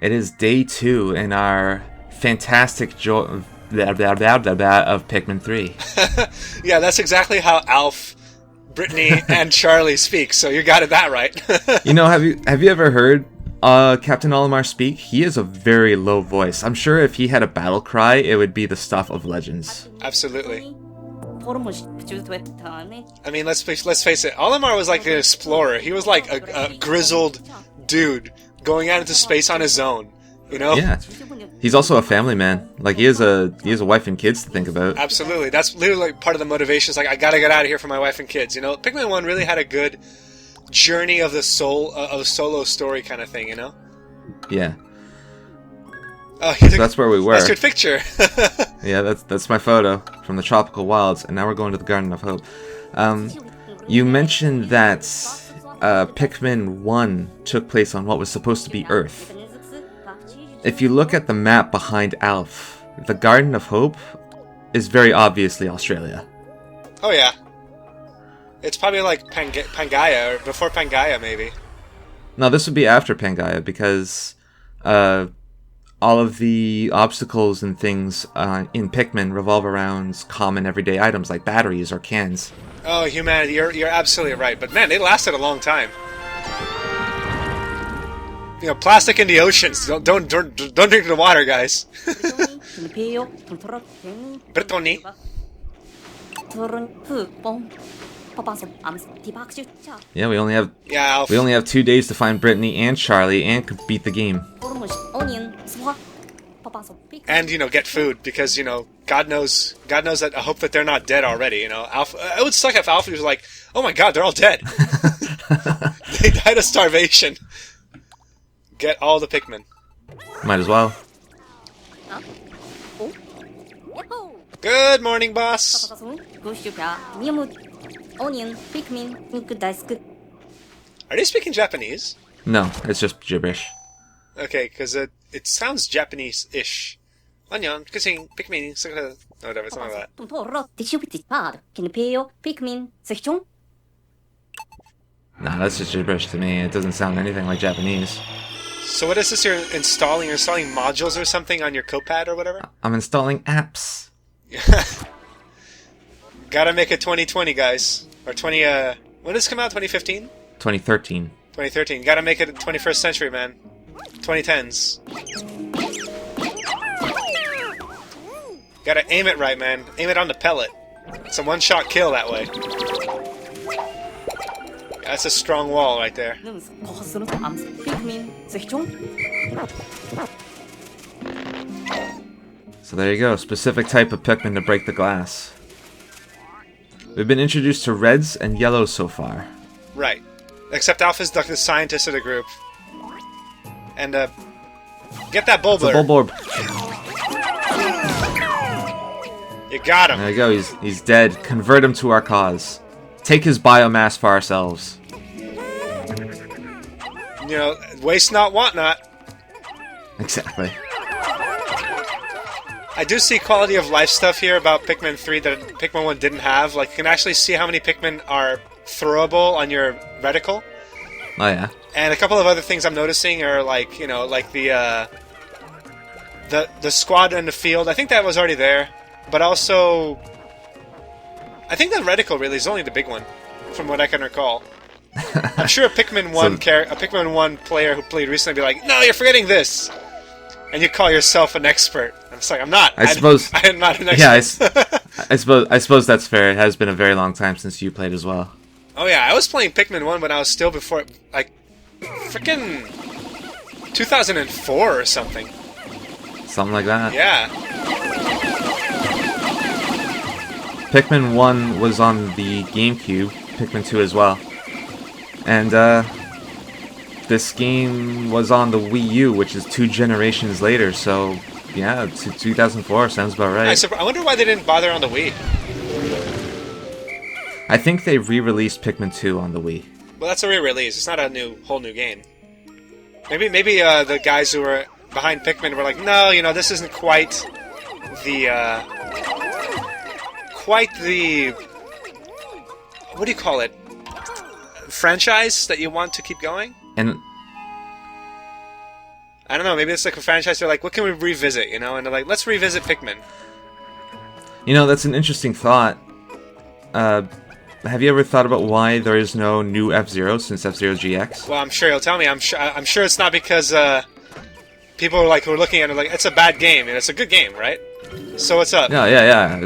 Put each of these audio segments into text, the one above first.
It is day 2 in our fantastic of Pikmin 3. Yeah, that's exactly how Alf, Brittany, and Charlie speak, so you got it that right. You know, have you ever heard Captain Olimar speak? He has a very low voice. I'm sure if he had a battle cry, it would be the stuff of legends. Absolutely. I mean, let's face it. Olimar was like an explorer. He was like a grizzled dude going out into space on his own. You know? Yeah. He's also a family man. Like he has a wife and kids to think about. Absolutely. That's literally part of the motivation. It's like I gotta get out of here for my wife and kids. You know, Pikmin 1 really had a good journey of the soul of a solo story kind of thing. You know? Yeah. Oh, so that's where we were. That's your picture. Yeah, that's my photo from the tropical wilds, and now we're going to the Garden of Hope. You mentioned that Pikmin 1 took place on what was supposed to be Earth. If you look at the map behind Alf, the Garden of Hope is very obviously Australia. Oh yeah. It's probably like Pangaea, or before Pangaea maybe. No, this would be after Pangaea, because all of the obstacles and things in Pikmin revolve around common everyday items like batteries or cans. Oh, humanity, you're absolutely right. But man, they lasted a long time. You know, plastic in the oceans. Don't drink the water, guys. Brittany. Yeah, we only have 2 days to find Brittany and Charlie and beat the game. And you know, get food because you know, God knows that I hope that they're not dead already. You know, Alpha. It would suck if Alpha was like, "Oh my God, they're all dead. They died of starvation." Get all the Pikmin. Might as well. Good morning, boss. Are they speaking Japanese? No, it's just gibberish. Okay, because it sounds Japanese-ish. Onion, kissing, Pikmin, whatever, something like that. Nah, that's just gibberish to me. It doesn't sound anything like Japanese. So what is this you're installing? You're installing modules or something on your Copad or whatever? I'm installing apps. Gotta make it 2020, guys. Or 20, when did this come out? 2015? 2013. 2013. Gotta make it 21st century, man. 2010s. Gotta aim it right, man. Aim it on the pellet. It's a one-shot kill that way. That's a strong wall right there. So there you go. Specific type of Pikmin to break the glass. We've been introduced to reds and yellows so far. Right. Except Alpha's the scientist of the group. And, get that Bulborb. It's a Bulborb. You got him. There you go. He's dead. Convert him to our cause. Take his biomass for ourselves. You know, waste not, want not. Exactly. I do see quality of life stuff here about Pikmin 3 that Pikmin 1 didn't have. Like, you can actually see how many Pikmin are throwable on your reticle. Oh, yeah. And a couple of other things I'm noticing are, like, you know, like the squad in the field. I think that was already there. But also, I think the reticle really is only the big one, from what I can recall. I'm sure a Pikmin 1 player who played recently would be like, "No, you're forgetting this," and you call yourself an expert. I'm just like, I'm not. I suppose I'm not an expert. Yeah, I suppose that's fair. It has been a very long time since you played as well. Oh yeah, I was playing Pikmin 1 when I was still before, like, freaking 2004 or something. Something like that. Yeah. Pikmin 1 was on the GameCube, Pikmin 2 as well. And this game was on the Wii U, which is 2 generations later, so yeah, 2004 sounds about right. I wonder why they didn't bother on the Wii. I think they re-released Pikmin 2 on the Wii. Well, that's a re-release. It's not a whole new game. Maybe the guys who were behind Pikmin were like, no, you know, this isn't quite the what do you call it? Franchise that you want to keep going? And I don't know, maybe it's like a franchise, they're like, what can we revisit, you know? And they're like, let's revisit Pikmin. You know, that's an interesting thought. Have you ever thought about why there is no new F-Zero since F-Zero GX? Well, I'm sure you'll tell me. I'm sure it's not because people are like who are looking at it like it's a bad game, and it's a good game, right? So what's up? Yeah.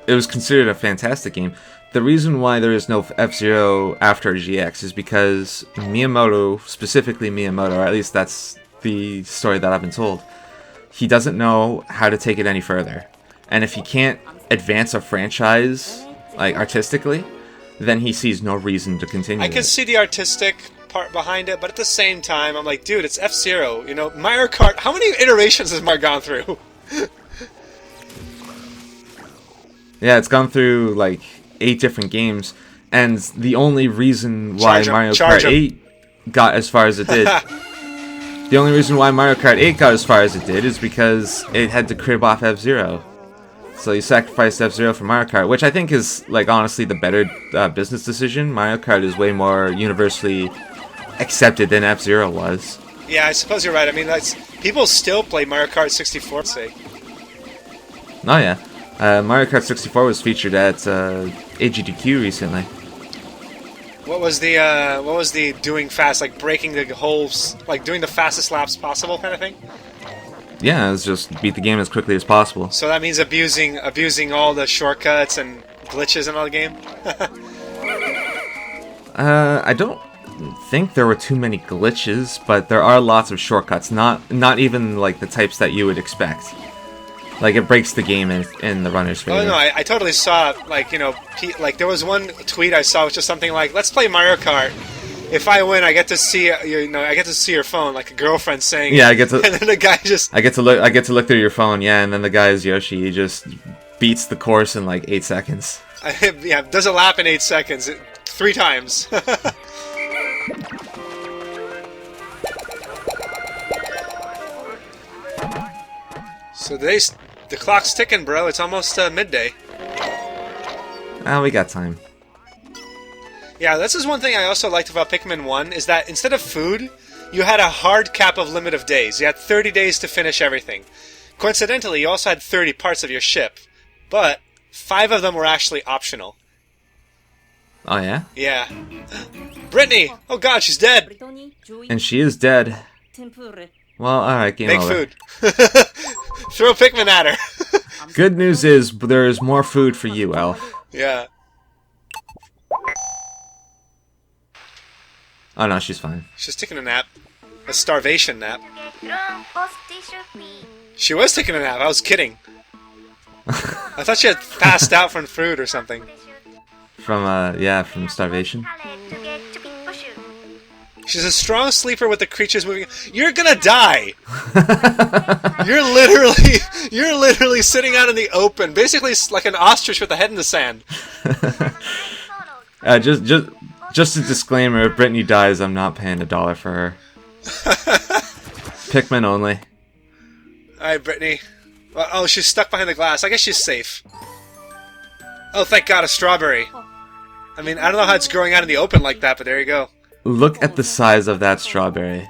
It was considered a fantastic game. The reason why there is no F-Zero after GX is because Miyamoto, specifically Miyamoto, or at least that's the story that I've been told, he doesn't know how to take it any further. And if he can't advance a franchise, like, artistically, then he sees no reason to continue I can see the artistic part behind it, but at the same time, I'm like, dude, it's F-Zero. You know, Mario Kart, how many iterations has Mario gone through? Yeah, it's gone through, like, 8 different games, and the only reason why Mario Kart 8 got as far as it did... The only reason why Mario Kart 8 got as far as it did is because it had to crib off F-Zero. So you sacrificed F-Zero for Mario Kart, which I think is, like, honestly the better business decision. Mario Kart is way more universally accepted than F-Zero was. Yeah, I suppose you're right. I mean, people still play Mario Kart 64, say. Oh yeah. Mario Kart 64 was featured at AGDQ recently. What was the doing fast, like breaking the holes, like doing the fastest laps possible kind of thing? Yeah, it was just beat the game as quickly as possible. So that means abusing all the shortcuts and glitches in all the game? I don't think there were too many glitches, but there are lots of shortcuts. Not even like the types that you would expect. Like, it breaks the game in the runner's favor. Oh no, I totally saw, like, you know, like there was one tweet I saw which was something like, "Let's play Mario Kart. If I win, I get to see I get to see your phone," like a girlfriend saying. Yeah, I get to. And then the guy just. I get to look through your phone, yeah, and then the guy is Yoshi. He just beats the course in like 8 seconds. Yeah, does a lap in 8 seconds, 3 times. So the clock's ticking, bro. It's almost midday. We got time. Yeah, this is one thing I also liked about Pikmin 1, is that instead of food, you had a hard cap of limit of days. You had 30 days to finish everything. Coincidentally, you also had 30 parts of your ship, but 5 of them were actually optional. Oh, yeah? Yeah. Brittany! Oh god, she's dead! And she is dead. Well, alright, game over. Make food. Throw Pikmin at her. Good news is, there is more food for you, Elf. Yeah. Oh no, she's fine. She's taking a nap. A starvation nap. She was taking a nap, I was kidding. I thought she had passed out from food or something. From starvation. She's a strong sleeper with the creatures moving. You're gonna die! You're literally sitting out in the open, basically like an ostrich with a head in the sand. Just a disclaimer, if Brittany dies, I'm not paying $1 for her. Pikmin only. Alright, Brittany. Well, oh, she's stuck behind the glass. I guess she's safe. Oh, thank God, a strawberry. I mean, I don't know how it's growing out in the open like that, but there you go. Look at the size of that strawberry.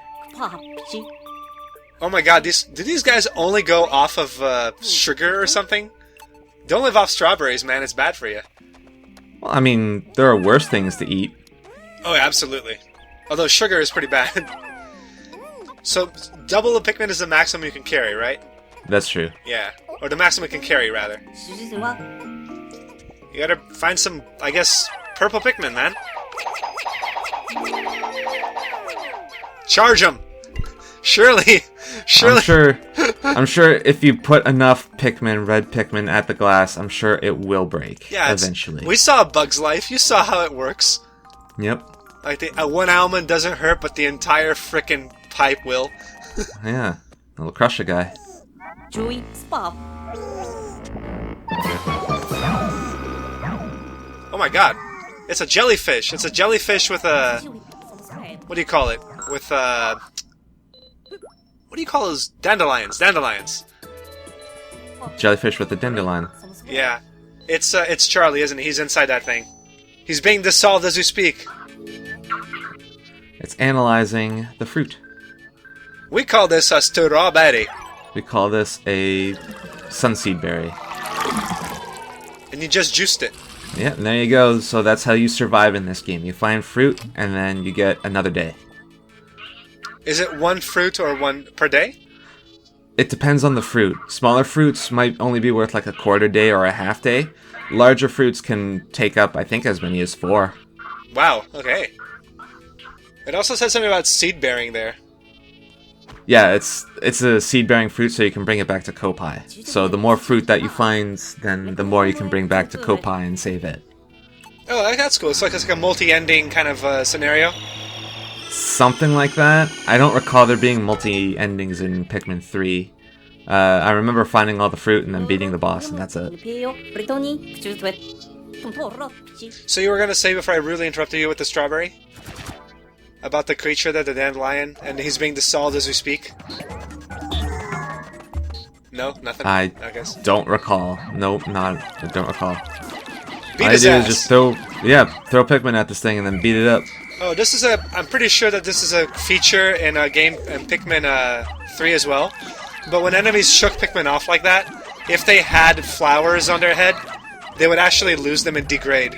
Oh my god, did these guys only go off of sugar or something? Don't live off strawberries, man. It's bad for you. Well, I mean, there are worse things to eat. Oh, yeah, absolutely. Although sugar is pretty bad. So, double the Pikmin is the maximum you can carry, right? That's true. Yeah. Or the maximum you can carry, rather. You gotta find some, I guess, purple Pikmin, man. Charge him! Surely! I'm sure if you put enough red Pikmin at the glass, I'm sure it will break. Yeah, eventually. We saw A Bug's Life. You saw how it works. Yep. Like, one almond doesn't hurt, but the entire frickin' pipe will. Yeah. It'll crush a guy. Oh my god. It's a jellyfish. It's a jellyfish with a... What do you call it? With what do you call those? Dandelions. Dandelions. Jellyfish with a dandelion. Yeah. It's Charlie, isn't he? He's inside that thing. He's being dissolved as we speak. It's analyzing the fruit. We call this a strawberry. We call this a sunseed berry. And you just juiced it. Yeah, and there you go. So that's how you survive in this game. You find fruit, and then you get another day. Is it one fruit or one per day? It depends on the fruit. Smaller fruits might only be worth like a quarter day or a half day. Larger fruits can take up, I think, as many as 4. Wow, okay. It also said something about seed bearing there. Yeah, it's a seed-bearing fruit, so you can bring it back to Kopai. So the more fruit that you find, then the more you can bring back to Kopai and save it. Oh, that's cool. It's like a multi-ending kind of scenario. Something like that. I don't recall there being multi-endings in Pikmin 3. I remember finding all the fruit and then beating the boss, and that's it. So you were going to say before I rudely interrupted you with the strawberry? About the creature there, the dandelion, and he's being dissolved as we speak? No? Nothing? I guess. Don't recall. Nope, I don't recall. Beat his ass. Just throw Pikmin at this thing and then beat it up. Oh, this is I'm pretty sure that this is a feature in a game in Pikmin 3 as well. But when enemies shook Pikmin off like that, if they had flowers on their head, they would actually lose them and degrade.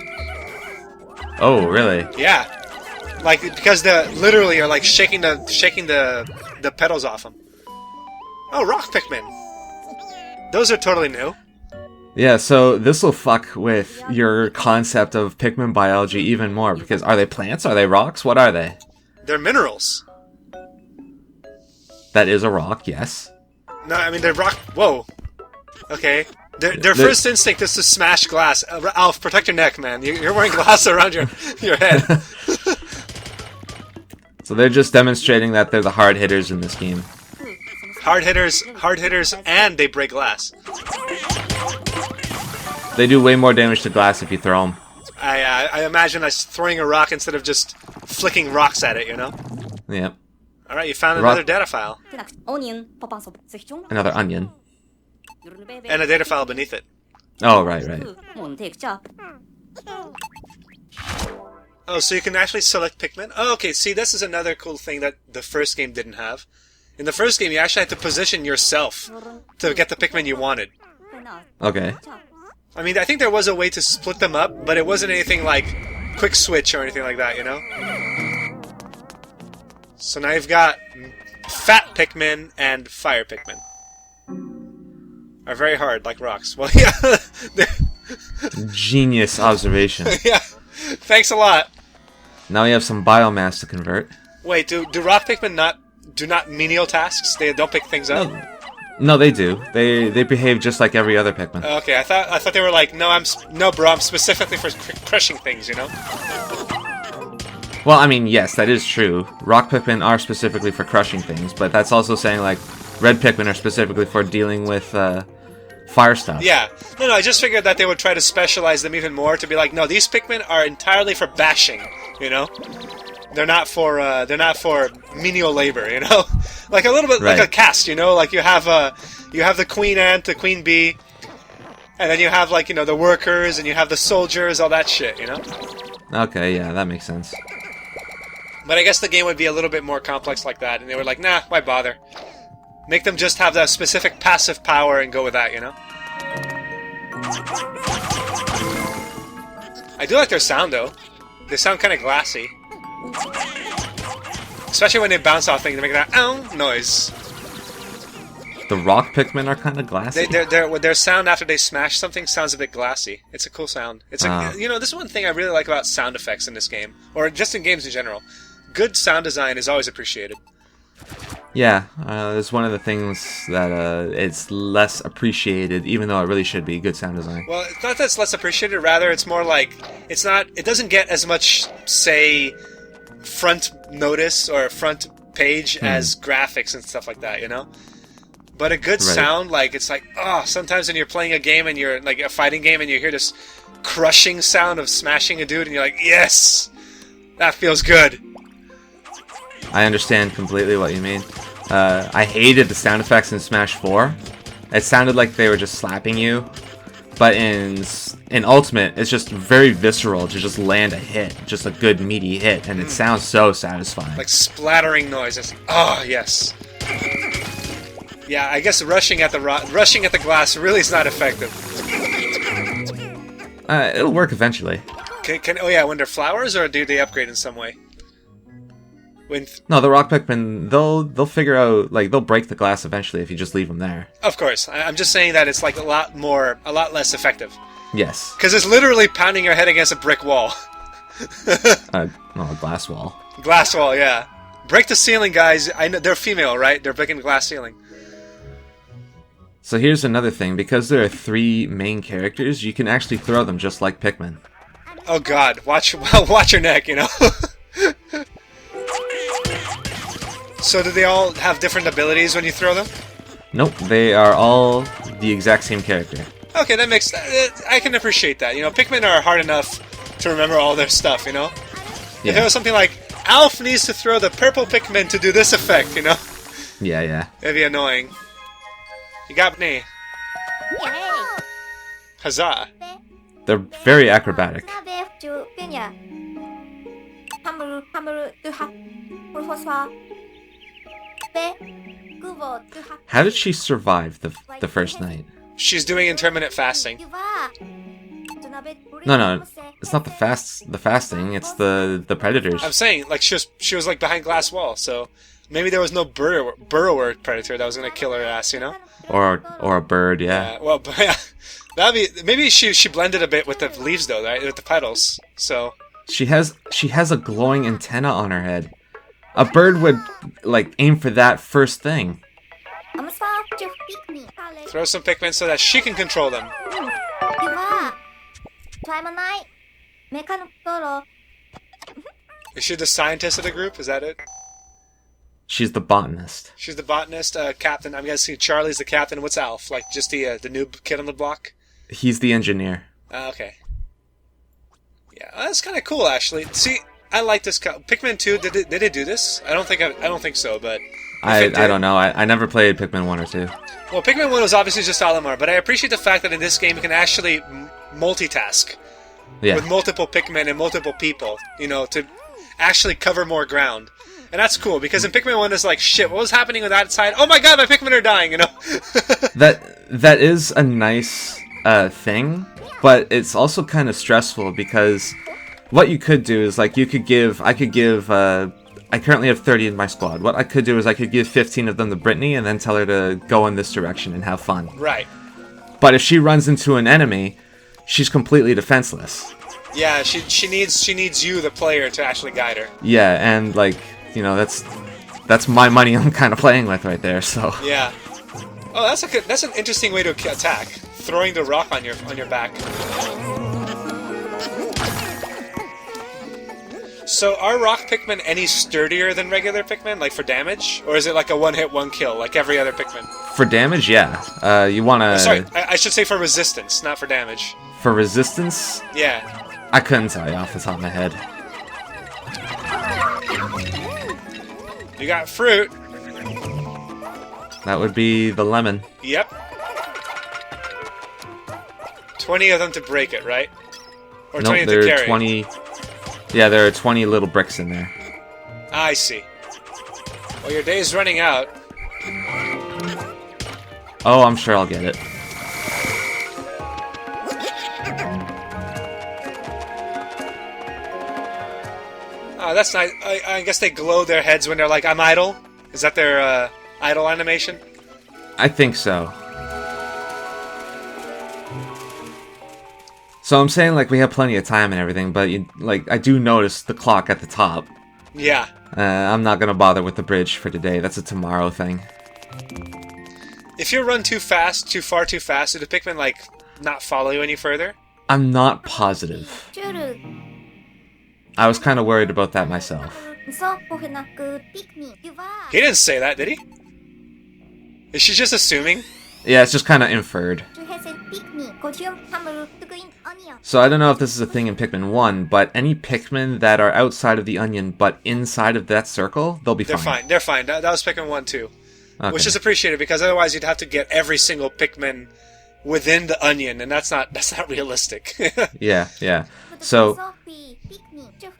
Oh, really? Yeah. Like, because they literally are like shaking the petals off them. Oh, rock Pikmin. Those are totally new. Yeah, so this will fuck with your concept of Pikmin biology even more, because are they plants? Are they rocks? What are they? They're minerals. That is a rock, yes. No, I mean, they're rock... Whoa. Okay. Their first instinct is to smash glass. Alf, protect your neck, man. You're wearing glass around your head. So they're just demonstrating that they're the hard hitters in this game. Hard hitters, and they break glass. They do way more damage to glass if you throw them. I imagine us throwing a rock instead of just flicking rocks at it, you know? Yep. Alright, you found another data file. Another onion. And a data file beneath it. Oh, right. Oh, so you can actually select Pikmin? Oh, okay, see, this is another cool thing that the first game didn't have. In the first game, you actually had to position yourself to get the Pikmin you wanted. Okay. I mean, I think there was a way to split them up, but it wasn't anything like quick switch or anything like that, you know? So now you've got fat Pikmin and fire Pikmin. Are very hard, like rocks. Well, yeah. Genius observation. Yeah. Thanks a lot. Now we have some biomass to convert. Wait, do rock Pikmin do not menial tasks? They don't pick things up? No, they do. They behave just like every other Pikmin. Okay, I thought they were like, no, bro, I'm specifically for crushing things, you know? Well, I mean, yes, that is true. Rock Pikmin are specifically for crushing things, but that's also saying, like, red Pikmin are specifically for dealing with fire stuff. Yeah. No, I just figured that they would try to specialize them even more to be like, no, these Pikmin are entirely for bashing, you know? They're not for menial labor, you know? Like a little bit like a cast, you know? Like you have the queen ant, the queen bee, and then you have like, you know, the workers and you have the soldiers, all that shit, you know? Okay, yeah, that makes sense. But I guess the game would be a little bit more complex like that, and they were like, nah, why bother? Make them just have that specific passive power and go with that, you know? I do like their sound, though. They sound kind of glassy. Especially when they bounce off things, they make that ow noise. The rock Pikmin are kind of glassy? Their sound after they smash something sounds a bit glassy. It's a cool sound. It's you know, this is one thing I really like about sound effects in this game, or just in games in general. Good sound design is always appreciated. Yeah, it's one of the things that it's less appreciated, even though it really should be good sound design. Well, it's not that it's less appreciated, rather it's more like, it doesn't get as much, say, front notice or front page as graphics and stuff like that, you know? But a good sound, like, it's like, sometimes when you're playing a game and you're, like, a fighting game and you hear this crushing sound of smashing a dude and you're like, yes! That feels good. I understand completely what you mean. I hated the sound effects in Smash 4. It sounded like they were just slapping you. But in Ultimate, it's just very visceral to just land a hit. Just a good, meaty hit. And it sounds so satisfying. Like splattering noises. Oh, yes. Yeah, I guess rushing at the glass really is not effective. It'll work eventually. Oh yeah, when they're flowers, or do they upgrade in some way? No, the rock Pikmin, they'll figure out, like, they'll break the glass eventually if you just leave them there. Of course, I'm just saying that it's like a lot less effective. Yes. Because it's literally pounding your head against a brick wall. No, a glass wall. Glass wall, yeah. Break the ceiling, guys. I know they're female, right? They're breaking the glass ceiling. So here's another thing. Because there are 3 main characters, you can actually throw them just like Pikmin. Oh god, watch your neck, you know? So do they all have different abilities when you throw them? Nope, they are all the exact same character. Okay, that makes... I can appreciate that. You know, Pikmin are hard enough to remember all their stuff, you know? Yeah. If it was something like, Alf needs to throw the purple Pikmin to do this effect, you know? Yeah. It'd be annoying. You got me. Huzzah. They're very acrobatic. How did she survive the first night? She's doing intermittent fasting. No, it's not the fasting. It's the predators. I'm saying, like, she was like behind glass wall, so maybe there was no burrower predator that was gonna kill her ass, you know? Or a bird, yeah. Well, yeah, maybe she blended a bit with the leaves though, right? With the petals. So she has a glowing antenna on her head. A bird would like aim for that first thing. Throw some Pikmin so that she can control them. Is she the scientist of the group? Is that it? She's the botanist. She's the botanist, captain. I'm guessing Charlie's the captain. What's Alf? Like just the noob kid on the block? He's the engineer. Okay. Yeah, that's kind of cool actually. See, I like this. Pikmin 2. Did they do this? I don't think so, but I don't know. I never played Pikmin 1 or 2. Well, Pikmin 1 was obviously just Olimar, but I appreciate the fact that in this game you can actually multitask with multiple Pikmin and multiple people, you know, to actually cover more ground. And that's cool, because in Pikmin 1 it's like, shit, what was happening with that side? Oh my god, my Pikmin are dying, you know? That is a nice thing, but it's also kind of stressful, because what you could do is, like, I currently have 30 in my squad. What I could do is I could give 15 of them to Brittany and then tell her to go in this direction and have fun. Right. But if she runs into an enemy, she's completely defenseless. Yeah, she needs you, the player, to actually guide her. Yeah, and like, you know, that's my money I'm kind of playing with right there. So. Yeah. Oh, that's an interesting way to attack. Throwing the rock on your back. So are rock Pikmin any sturdier than regular Pikmin, like for damage? Or is it like a one-hit, one-kill, like every other Pikmin? For damage, yeah. You wanna... Sorry, I should say for resistance, not for damage. For resistance? Yeah. I couldn't tell you off the top of my head. You got fruit. That would be the lemon. Yep. 20 of them to break it, right? Or 20 to carry? 20... Yeah, there are 20 little bricks in there. I see. Well, your day's running out. Oh, I'm sure I'll get it. Oh, that's nice. I guess they glow their heads when they're like, I'm idle? Is that their idle animation? I think so. So I'm saying, like, we have plenty of time and everything, but, I do notice the clock at the top. Yeah. I'm not gonna bother with the bridge for today. That's a tomorrow thing. If you run too fast, do the Pikmin, like, not follow you any further? I'm not positive. I was kind of worried about that myself. He didn't say that, did he? Is she just assuming? Yeah, it's just kind of inferred. So I don't know if this is a thing in Pikmin 1, but any Pikmin that are outside of the onion but inside of that circle, they'll be fine. They're fine. That was Pikmin 1 too. Okay. Which is appreciated, because otherwise you'd have to get every single Pikmin within the onion, and that's not realistic. Yeah. So,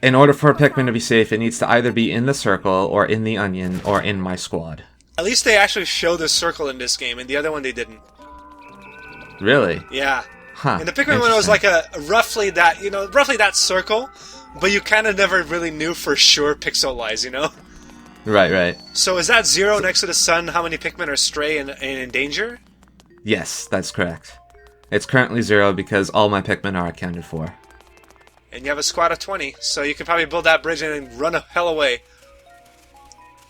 in order for a Pikmin to be safe, it needs to either be in the circle, or in the onion, or in my squad. At least they actually show the circle in this game, and the other one they didn't. Really? Yeah. Huh. In the Pikmin one, it was like a roughly that circle, but you kind of never really knew for sure pixel-wise, you know? Right. So is that 0 next to the sun? How many Pikmin are stray and in danger? Yes, that's correct. It's currently 0 because all my Pikmin are accounted for. And you have a squad of 20, so you could probably build that bridge and run the hell away.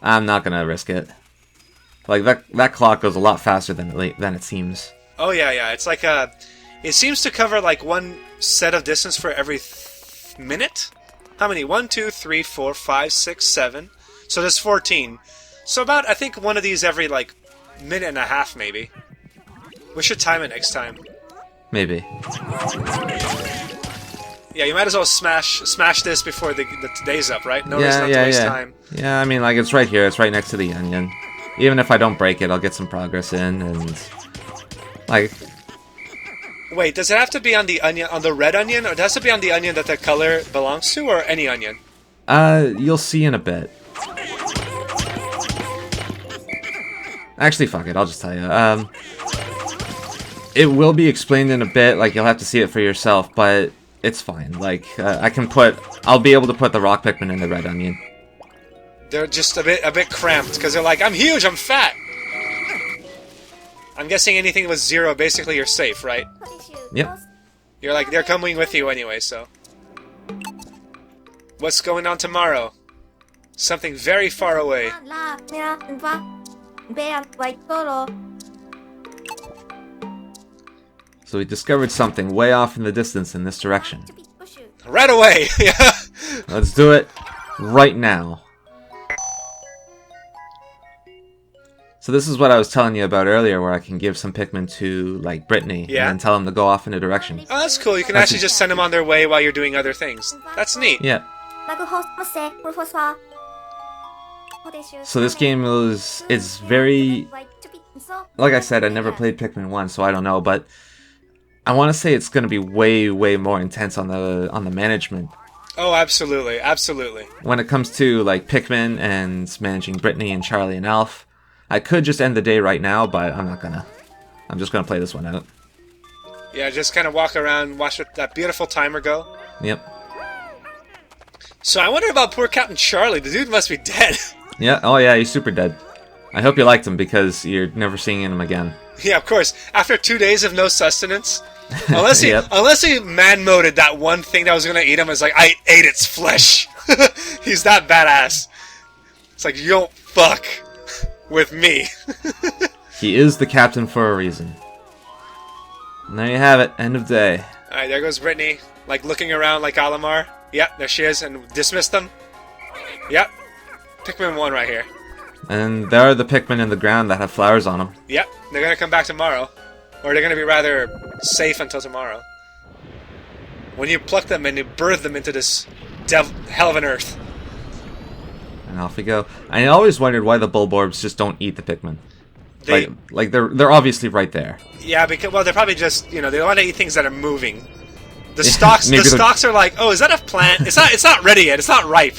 I'm not gonna risk it. Like, that clock goes a lot faster than it seems. Oh, yeah. It's like it seems to cover like one set of distance for every minute? How many? 1, 2, 3, 4, 5, 6, 7. So there's 14. So about, I think, one of these every, like, minute and a half, maybe. We should time it next time. Maybe. Yeah, you might as well smash this before the day's up, right? No reason not to waste time. Yeah, I mean, like, it's right here. It's right next to the onion. Even if I don't break it, I'll get some progress in, and... Like... Wait, does it have to be on the onion, on the red onion, or does it have to be on the onion that the color belongs to, or any onion? You'll see in a bit. Actually, fuck it, I'll just tell you. It will be explained in a bit, like, you'll have to see it for yourself, but it's fine. Like, I'll be able to put the rock Pikmin in the red onion. They're just a bit cramped, because they're like, I'm huge, I'm fat! I'm guessing anything with 0, basically you're safe, right? Yep. You're like, they're coming with you anyway, so... What's going on tomorrow? Something very far away. So we discovered something way off in the distance in this direction. Right away! Yeah. Let's do it right now. So this is what I was telling you about earlier, where I can give some Pikmin to, like, Brittany, yeah, and then tell them to go off in a direction. Oh, that's cool. You can actually just send them on their way while you're doing other things. That's neat. Yeah. So this game is very... Like I said, I never played Pikmin 1, so I don't know, but I want to say it's going to be way, way more intense on the management. Oh, absolutely. Absolutely. When it comes to, like, Pikmin and managing Brittany and Charlie and Alf, I could just end the day right now, but I'm not gonna. I'm just gonna play this one out. Yeah, just kind of walk around, watch that beautiful timer go. Yep. So I wonder about poor Captain Charlie. The dude must be dead. Yeah, oh yeah, he's super dead. I hope you liked him, because you're never seeing him again. Yeah, of course. After 2 days of no sustenance, unless he man-moded that one thing that was gonna eat him, it's like, I ate its flesh. He's that badass. It's like, you don't fuck with me. He is the captain for a reason. And there you have it, end of day. Alright, there goes Brittany, like looking around like Alamar. Yep, there she is, and dismissed them. Yep. Pikmin 1 right here. And there are the Pikmin in the ground that have flowers on them. Yep, they're gonna come back tomorrow. Or they're gonna be rather safe until tomorrow. When you pluck them and you birth them into this hell of an earth. And off we go. I always wondered why the Bulborbs just don't eat the Pikmin. Like they're obviously right there. Yeah, because, well, they're probably just, you know, they want to eat things that are moving. The stalks are like, oh, is that a plant? It's not ready yet. It's not ripe.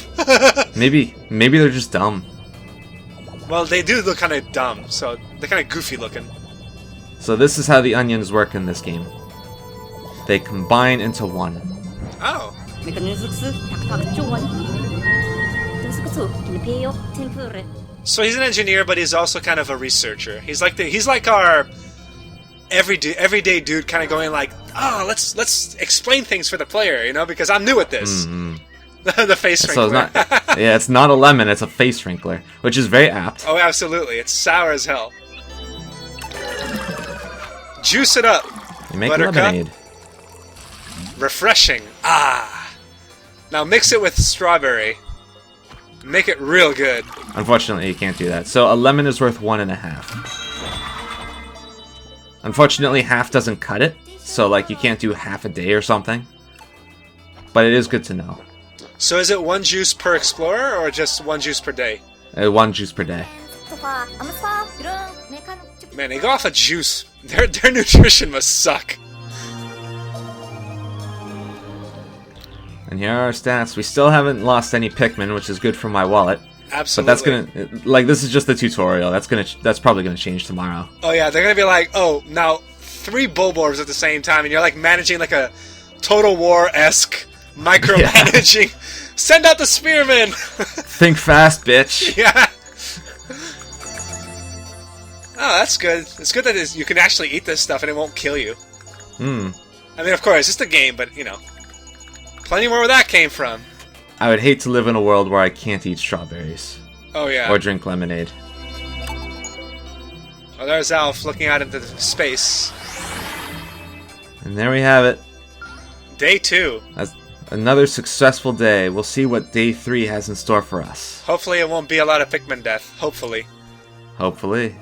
maybe they're just dumb. Well, they do look kind of dumb, so they're kind of goofy looking. So this is how the onions work in this game. They combine into one. Oh. So he's an engineer, but he's also kind of a researcher. He's like our everyday dude, kind of going like, oh, let's explain things for the player, you know, because I'm new at this. Mm-hmm. The face wrinkler. So it's not a lemon, it's a face wrinkler, which is very apt. Oh, absolutely. It's sour as hell. Juice it up. You make lemonade. Refreshing. Ah. Now mix it with strawberry. Make it real good. Unfortunately, you can't do that. So a lemon is worth 1.5. Unfortunately, half doesn't cut it. So, like, you can't do half a day or something. But it is good to know. So is it 1 juice per explorer, or just 1 juice per day? 1 juice per day. Man, they go off of juice. Their nutrition must suck. And here are our stats. We still haven't lost any Pikmin, which is good for my wallet. Absolutely. But that's gonna, like, this is just the tutorial. That's probably gonna change tomorrow. Oh yeah, they're gonna be like, oh, now 3 Bulbors at the same time, and you're like managing like a Total War-esque micromanaging. Yeah. Send out the spearmen. Think fast, bitch. Yeah. Oh, that's good. It's good that you can actually eat this stuff and it won't kill you. Hmm. I mean, of course, it's a game, but, you know, plenty more where that came from. I would hate to live in a world where I can't eat strawberries. Oh, yeah. Or drink lemonade. Oh, there's Alf looking out into space. And there we have it. Day 2. That's another successful day. We'll see what day 3 has in store for us. Hopefully it won't be a lot of Pikmin death. Hopefully. Hopefully.